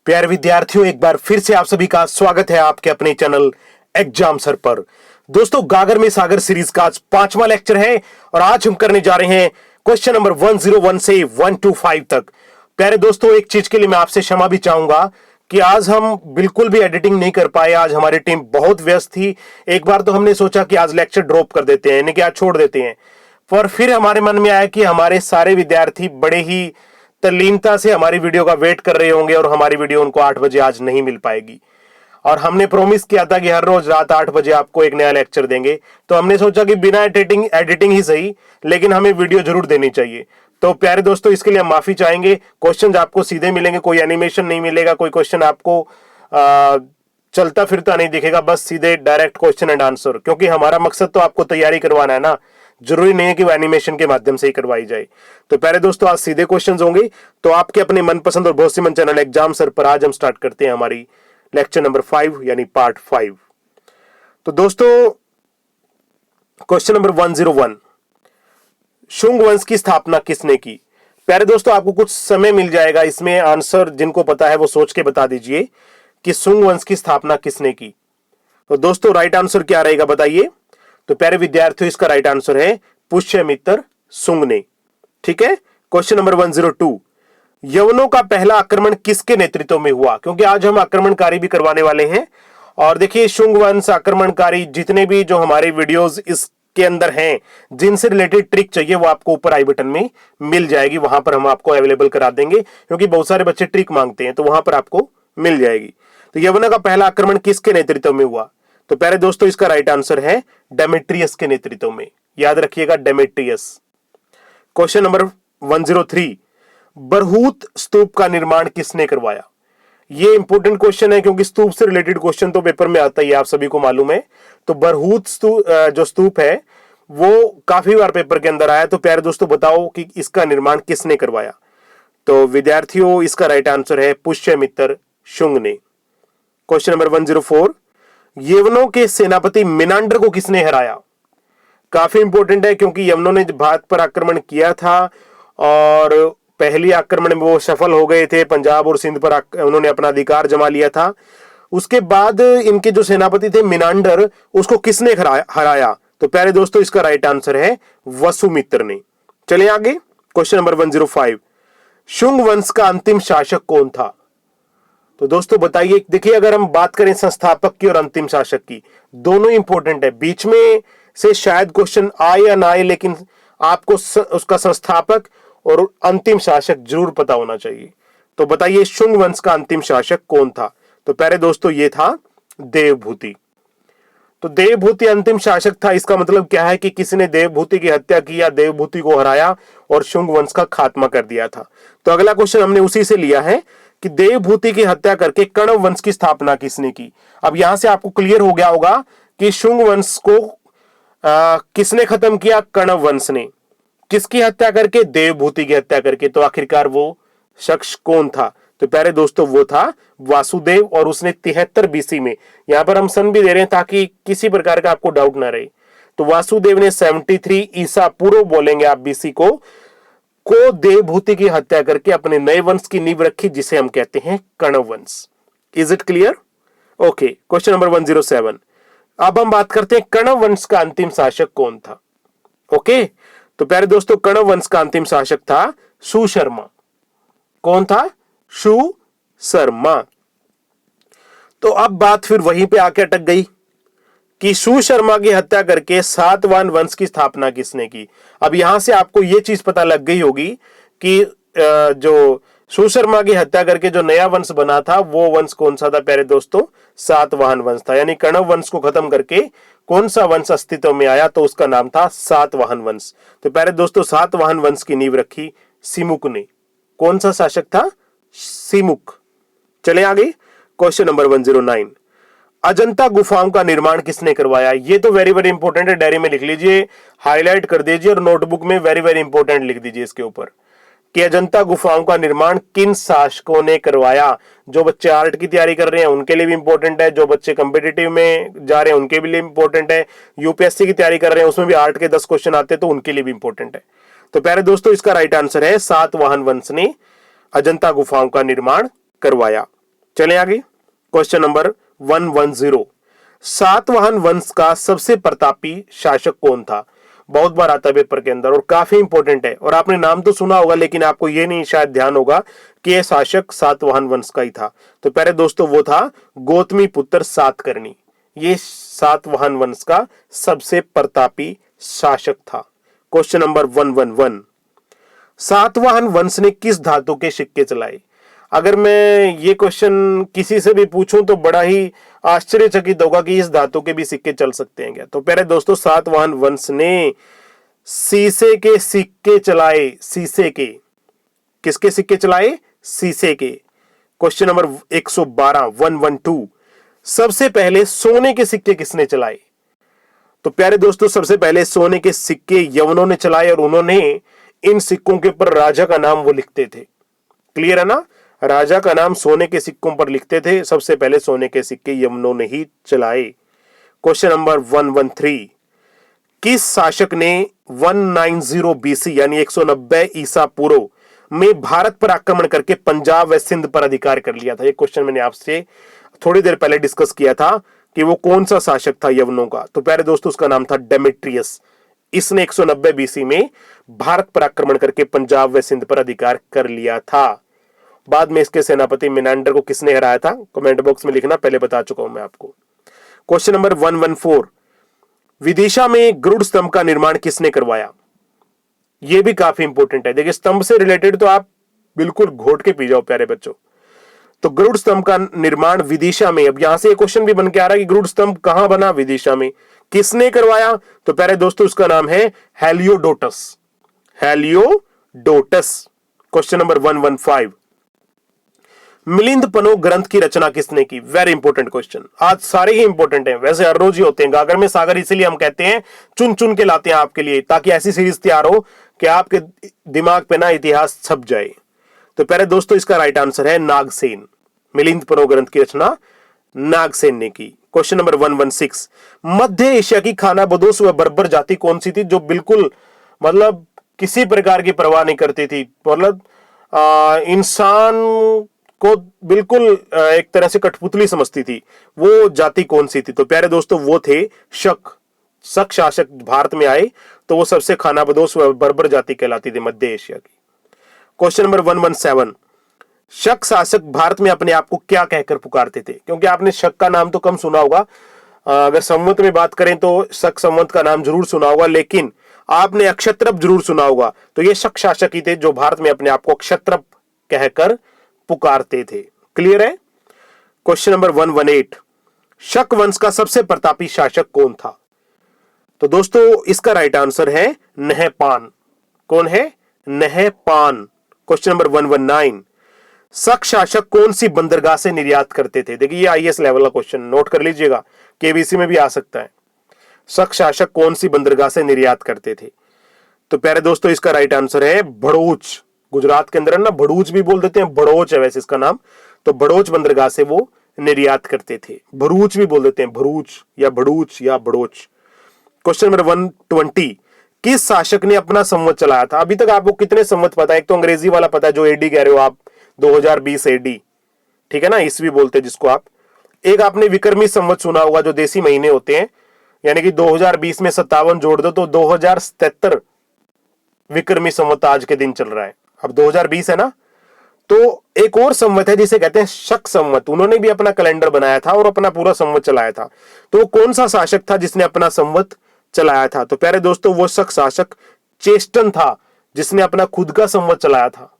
प्यारे विद्यार्थियों, एक बार फिर से आप सभी का स्वागत है आपके अपने चैनल एग्जाम सर पर। दोस्तों, गागर में सागर सीरीज का आज 5वां लेक्चर है और आज हम करने जा रहे हैं क्वेश्चन नंबर 101 से 125 तक। प्यारे दोस्तों, एक चीज के लिए मैं आपसे क्षमा भी चाहूंगा कि आज हम बिल्कुल भी एडिटिंग नहीं कर पाए। आज हमारी टीम बहुत व्यस्त थी। एक बार तो हमने सोचा कि आज लेक्चर ड्रॉप कर देते हैं, यानी कि आज छोड़ देते हैं, पर फिर हमारे मन में आया कि हमारे सारे विद्यार्थी बड़े ही तल्लीनता से हमारी वीडियो का वेट कर रहे होंगे और हमारी वीडियो उनको 8 बजे आज नहीं मिल पाएगी। और हमने प्रॉमिस किया था कि हर रोज रात 8 बजे आपको एक नया लेक्चर देंगे, तो हमने सोचा कि बिना एडिटिंग ही सही, लेकिन हमें वीडियो जरूर देनी चाहिए। तो प्यारे दोस्तों, इसके लिए हम माफी चाहेंगे। क्वेश्चन आपको सीधे मिलेंगे, कोई एनिमेशन नहीं मिलेगा, कोई क्वेश्चन आपको चलता फिरता नहीं दिखेगा, बस सीधे डायरेक्ट क्वेश्चन एंड आंसर, क्योंकि हमारा मकसद तो आपको तैयारी करवाना है ना। जरूरी नहीं है कि वो एनिमेशन के माध्यम से ही करवाई जाए। तो प्यारे दोस्तों, आज सीधे क्वेश्चंस होंगे। तो आपके अपने मनपसंद और भरोसेमंद चैनल एग्जाम सर पर आज हम स्टार्ट करते हैं हमारी लेक्चर नंबर 5 यानी पार्ट 5। तो दोस्तों, क्वेश्चन नंबर 101, शुंग वंश की स्थापना किसने की? प्यारे दोस्तों, आपको कुछ समय मिल जाएगा इसमें। आंसर जिनको पता है वो सोच के बता दीजिए कि शुंग वंश की स्थापना किसने की। तो दोस्तों, राइट आंसर क्या रहेगा बताइए। तो प्यारे विद्यार्थियों, इसका राइट आंसर है पुष्यमित्र शुंग ने। ठीक है। क्वेश्चन नंबर 102, यवनों का पहला आक्रमण किसके नेतृत्व में हुआ? क्योंकि आज हम आक्रमणकारी भी करवाने वाले हैं। और देखिए, शुंग वंश आक्रमणकारी जितने भी जो हमारे वीडियोस इसके अंदर हैं, जिनसे रिलेटेड ट्रिक चाहिए, वो आपको ऊपर आई बटन में मिल जाएगी। वहां पर हम आपको अवेलेबल करा देंगे, क्योंकि बहुत सारे बच्चे ट्रिक मांगते हैं, तो वहां पर आपको मिल जाएगी। तो यवनों का पहला आक्रमण किसके नेतृत्व में हुआ? तो प्यारे दोस्तों, इसका राइट आंसर है डेमेट्रियस के नेतृत्व में। याद रखिएगा, डेमेट्रियस। क्वेश्चन नंबर 103, बरहूत स्तूप का निर्माण किसने करवाया? यह इंपॉर्टेंट क्वेश्चन है, क्योंकि स्तूप से रिलेटेड क्वेश्चन तो पेपर में आता ही है, आप सभी को मालूम है। तो बरहूत जो स्तूप है वो काफी बार पेपर के अंदर आया। तो प्यारे दोस्तों, बताओ कि इसका निर्माण किसने करवाया? तो विद्यार्थियों, इसका राइट आंसर है पुष्यमित्र शुंग ने। क्वेश्चन नंबर 104, यवनों के सेनापति मिनांडर को किसने हराया? काफी इंपॉर्टेंट है, क्योंकि यवनों ने भारत पर आक्रमण किया था और पहली आक्रमण में वो सफल हो गए थे। पंजाब और सिंध पर उन्होंने अपना अधिकार जमा लिया था। उसके बाद इनके जो सेनापति थे मिनांडर, उसको किसने हराया? तो प्यारे दोस्तों, इसका राइट आंसर है वसुमित्र ने। चलिए आगे। क्वेश्चन नंबर 105, शुंग वंश का अंतिम शासक कौन था? तो दोस्तों बताइए। देखिए, अगर हम बात करें संस्थापक की और अंतिम शासक की, दोनों इंपॉर्टेंट है। बीच में से शायद क्वेश्चन आए या ना आए, लेकिन आपको उसका संस्थापक और अंतिम शासक जरूर पता होना चाहिए। तो बताइए, शुंग वंश का अंतिम शासक कौन था? तो प्यारे दोस्तों, यह था देवभूति। तो देवभूति अंतिम शासक था। इसका मतलब क्या है कि किसी ने देवभूति की हत्या की या देवभूति को हराया और शुंग वंश का खात्मा कर दिया था। तो अगला क्वेश्चन हमने उसी से लिया है कि देवभूति की हत्या करके कण्व वंश की स्थापना किसने की? अब यहां से आपको क्लियर हो गया होगा कि शुंग वंश को किसने खत्म किया? कण्व वंश ने। किसकी हत्या करके? देवभूति की हत्या करके। तो आखिरकार वो शख्स कौन था? तो प्यारे दोस्तों, वो था वासुदेव, और उसने 73 BC में, यहां पर हम सन भी दे रहे हैं ताकि किसी प्रकार का आपको डाउट ना रहे। तो वासुदेव ने 73 ईसा पूर्व बोलेंगे आप BC को देवभूति की हत्या करके अपने नए वंश की नींव रखी, जिसे हम कहते हैं कण्व वंश। Is it clear? Okay. Question number 107, अब हम बात करते हैं कण्व वंश का अंतिम शासक कौन था। ओके। तो प्यारे दोस्तों, कण्व वंश का अंतिम शासक था सुशर्मा। कौन था? सुशर्मा। तो अब बात फिर वहीं पे आके अटक गई कि सुशर्मा की हत्या करके सातवाहन वंश की स्थापना किसने की? अब यहां से आपको यह चीज पता लग गई होगी कि जो सुशर्मा की हत्या करके जो नया वंश बना था, वो वंश कौन सा था? प्यारे दोस्तों, सातवाहन वंश था। यानी कण्व वंश को खत्म करके कौन सा वंश अस्तित्व में आया? तो उसका नाम था सातवाहन वंश। तो प्यारे दोस्तों, सातवाहन वंश की नींव रखी सिमुक ने। कौन सा शासक था? सिमुक। चले आगे। क्वेश्चन नंबर 109, अजंता गुफाओं का निर्माण किसने करवाया? ये तो वेरी वेरी इंपॉर्टेंट है। डायरी में लिख लीजिए, हाईलाइट कर दीजिए और नोटबुक में वेरी वेरी इंपॉर्टेंट लिख दीजिए इसके ऊपर कि अजंता गुफाओं का निर्माण किन शासकों ने करवाया। जो बच्चे आर्ट की तैयारी कर रहे हैं उनके लिए भी इंपॉर्टेंट है, जो बच्चे कंपिटिटिव में जा रहे हैं उनके लिए इंपॉर्टेंट है, यूपीएससी की तैयारी कर रहे हैं उसमें भी आर्ट के 10 क्वेश्चन आते हैं तो उनके लिए भी इंपॉर्टेंट है। तो प्यारे दोस्तों, इसका राइट आंसर है सातवाहन वंश ने अजंता गुफाओं का निर्माण करवाया। चले आगे, क्वेश्चन नंबर 110। सातवाहन वंश का सबसे प्रतापी शासक कौन था? बहुत बार आता है पेपर के अंदर और काफी इंपॉर्टेंट है, और आपने नाम तो सुना होगा लेकिन आपको यह नहीं शायद ध्यान होगा कि यह शासक सातवाहन वंश का ही था। तो प्यारे दोस्तों वो था गौतमी पुत्र सातकर्णी। ये सातवाहन वंश का सबसे प्रतापी शासक था। Question number 111। सातवाहन वंश ने किस धातु के सिक्के चलाए? अगर मैं ये क्वेश्चन किसी से भी पूछूं तो बड़ा ही आश्चर्यचकित होगा कि इस धातु के भी सिक्के चल सकते हैं क्या? तो प्यारे दोस्तों सातवाहन वंश ने शीशे के सिक्के चलाए। शीशे के, किसके सिक्के चलाए? शीशे के। Question number 112 112। सबसे पहले सोने के सिक्के किसने चलाए? तो प्यारे दोस्तों सबसे पहले सोने के सिक्के यवनों ने चलाए और उन्होंने इन सिक्कों के ऊपर राजा का नाम वो लिखते थे। क्लियर है ना? राजा का नाम सोने के सिक्कों पर लिखते थे। सबसे पहले सोने के सिक्के यवनों ने ही चलाए। Question number 113। किस शासक ने 190 बीसी यानी 190 ईसा पूर्व में भारत पर आक्रमण करके पंजाब व सिंध पर अधिकार कर लिया था? ये क्वेश्चन मैंने आपसे थोड़ी देर पहले डिस्कस किया था कि वो कौन सा शासक था यवनों का। तो प्यारे दोस्तों उसका नाम था डेमेट्रियस। इसने 190 बीसी में भारत पर आक्रमण करके पंजाब व सिंध पर अधिकार कर लिया था। बाद में इसके सेनापति मिनांडर को किसने हराया था? कमेंट बॉक्स में लिखना, पहले बता चुका हूं मैं आपको। Question number 114। विदिशा में गरुड़ स्तंभ का निर्माण किसने करवाया? यह भी काफी इंपॉर्टेंट है। देखिए स्तंभ से रिलेटेड तो आप बिल्कुल घोट के पी जाओ प्यारे बच्चों। तो गरुड़ स्तंभ का निर्माण विदिशा में, अब यहां से एक क्वेश्चन भी बन के आ रहा है कि गरुड़ स्तंभ कहां बना? विदिशा में। किसने करवाया? तो प्यारे दोस्तों उसका नाम है Heliodorus. Heliodorus. Question number 115। Milind Panho ग्रंथ की रचना किसने की? Very important question. आज सारे ही इंपॉर्टेंट हैं, वैसे हर रोज ही होते हैं। गागर में सागर इसीलिए हम कहते हैं चुन चुन के लाते हैं आपके लिए, ताकि ऐसी सीरीज तैयार हो कि आपके दिमाग पे ना इतिहास छप जाए। तो पहले दोस्तों इसका राइट आंसर है नागसेन। मिलिंद पनो ग्रंथ की रचना नागसेन ने की। Question number 116। मध्य एशिया की खानाबदोश व बर्बर जाति कौन सी थी जो बिल्कुल मतलब किसी प्रकार की परवाह नहीं करती थी? मतलब इंसान को बिल्कुल एक तरह से कठपुतली समझती थी। वो जाति कौन सी थी? तो प्यारे दोस्तों वो थे शक। शक शासक भारत में आए तो वो सबसे खानाबदोश व बर्बर जाति कहलाती थी मध्य एशिया की। Question number 117। शक शासक भारत में अपने आप को क्या कहकर पुकारते थे? क्योंकि आपने शक का नाम तो कम सुना होगा। अगर संवत में बात करें तो शक संवत का नाम जरूर सुना होगा, लेकिन आपने अक्षत्रप जरूर सुना होगा। तो ये शक शासक ही थे जो भारत में अपने आप को अक्षत्रप कहकर पुकारते थे। क्लियर है? Question number 118। शक वंश का सबसे प्रतापी शासक कौन था? तो दोस्तों इसका राइट आंसर है नहपान। कौन है? नहपान। Question number 119। शक शासक कौन सी बंदरगाह से निर्यात करते थे? देखिए ये आईएएस लेवल का क्वेश्चन, नोट कर लीजिएगा, केबीसी में भी आ सकता है। शक शासक कौन सी बंदरगाह से निर्यात करते थे? तो प्यारे दोस्तों इसका राइट आंसर है भड़ोच। गुजरात के अंदर ना भड़ूच भी बोल देते हैं, भड़ोच है वैसे इसका नाम। तो भड़ोच बंदरगाह से वो निर्यात करते थे। भरूच भी बोल देते हैं, भरूच या भड़ूच या भड़ोच। Question number 120। किस शासक ने अपना संवत चलाया था? अभी तक आपको कितने संवत पता है? एक तो अंग्रेजी वाला पता है जो एडी कह रहे हो आप, 2020 एडी, ठीक है ना, ईस्वी बोलते हैं जिसको आप। एक आपने विक्रमी संवत सुना होगा जो देसी महीने होते हैं, यानी कि 2020 में 57 जोड़ दो तो 2077 विक्रमी संवत आज के दिन चल रहा है। अब 2020 है ना, तो एक और संवत है जिसे कहते हैं शक संवत। उन्होंने भी अपना कैलेंडर बनाया था और अपना पूरा संवत चलाया था। तो कौन सा शासक था जिसने अपना संवत चलाया था? तो प्यारे दोस्तों वो शक शासक चेस्टन था जिसने अपना खुद का संवत चलाया था।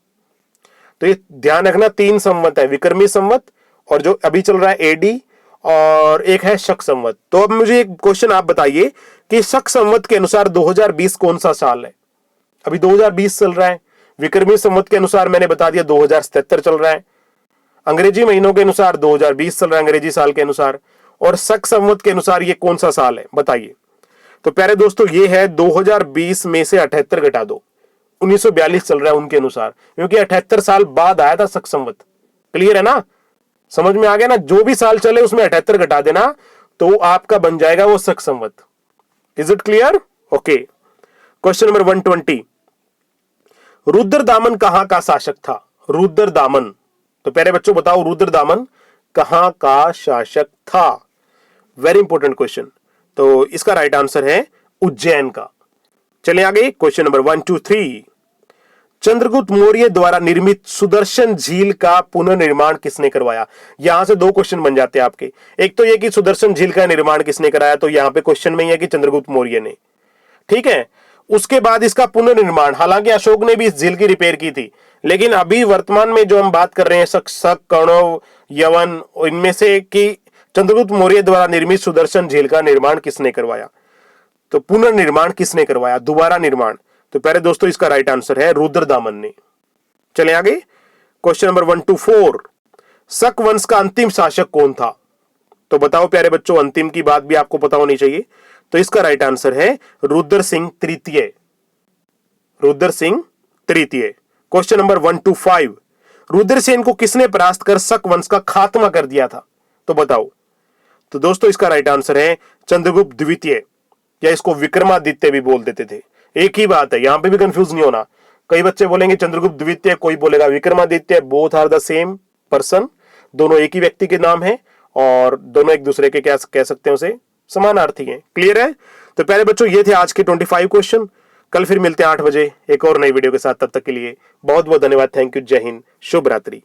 तो ये ध्यान रखना, 3 संवत है, विक्रमी संवत और जो अभी चल रहा है एडी, और एक है शक संवत। तो अब मुझे एक क्वेश्चन आप बताइए कि शक संवत के अनुसार 2020 कौन सा साल है? अभी 2020 चल रहा है। विक्रमी संवत के अनुसार मैंने बता दिया 2077 चल रहा है। अंग्रेजी महीनों के अनुसार 2020 चल रहा है, अंग्रेजी साल के अनुसार। और शक संवत के अनुसार ये कौन सा साल है बताइए? तो प्यारे दोस्तों ये है 2020 में से 78 घटा दो, 1942 चल रहा है उनके अनुसार, क्योंकि 78 साल बाद आया था शक संवत। क्लियर है ना? समझ में आ गया ना? जो भी साल चले उसमें 78 घटा देना तो आपका बन जाएगा वो Shaka Samvat. Is it clear? Okay. Question number 120। Rudradaman कहां का शासक था? रुद्रदामन। तो प्यारे बच्चों बताओ रुद्रदामन कहां का शासक था? Very important question. तो इसका राइट आंसर है उज्जैन का। चलिए आगे, क्वेश्चन नंबर 1, 2, 3। चंद्रगुप्त मौर्य द्वारा निर्मित सुदर्शन झील का पुनर्निर्माण किसने करवाया? यहां से दो क्वेश्चन बन जाते हैं आपके। एक तो यह कि सुदर्शन झील का निर्माण किसने कराया, तो यहां पे क्वेश्चन में ही है कि चंद्रगुप्त मौर्य ने। ठीक है, उसके बाद इसका पुनर्निर्माण, हालांकि अशोक ने भी इस झील की रिपेयर की थी, लेकिन अभी वर्तमान में जो हम बात कर रहे हैं शक, कौरव, यवन, इनमें से कि चंद्रगुप्त मौर्य द्वारा निर्मित सुदर्शन झील का निर्माण किसने करवाया? तो पुनर्निर्माण किसने करवाया, दोबारा निर्माण? तो प्यारे दोस्तों इसका राइट आंसर है रुद्रदामन ने। चले आगे, क्वेश्चन नंबर 1 to 4। शक वंश का अंतिम शासक कौन था? तो बताओ प्यारे बच्चों, अंतिम की बात भी आपको पता होनी चाहिए। तो इसका राइट आंसर है रुद्र सिंह तृतीय। रुद्र सिंह तृतीय। Question number 1 to 5। रुद्रसेन को किसने परास्त कर शक वंश का खात्मा कर दिया था? तो बताओ। तो दोस्तों इसका राइट आंसर है चंद्रगुप्त द्वितीय, या इसको विक्रमादित्य भी बोल देते थे। एक ही बात है, यहां पे भी कंफ्यूज नहीं होना। कई बच्चे बोलेंगे चंद्रगुप्त द्वितीय, कोई बोलेगा Vikramaditya. Both are the same person, दोनों एक ही व्यक्ति के नाम है और दोनों एक दूसरे के क्या कह सकते हैं, उसे समानार्थी हैं। क्लियर है? तो पहले बच्चों ये थे आज के 25 क्वेश्चन। कल फिर मिलते हैं 8 बजे एक और नई वीडियो के साथ। तब तक के लिए बहुत बहुत धन्यवाद। Thank you. जय हिंद। शुभ रात्रि।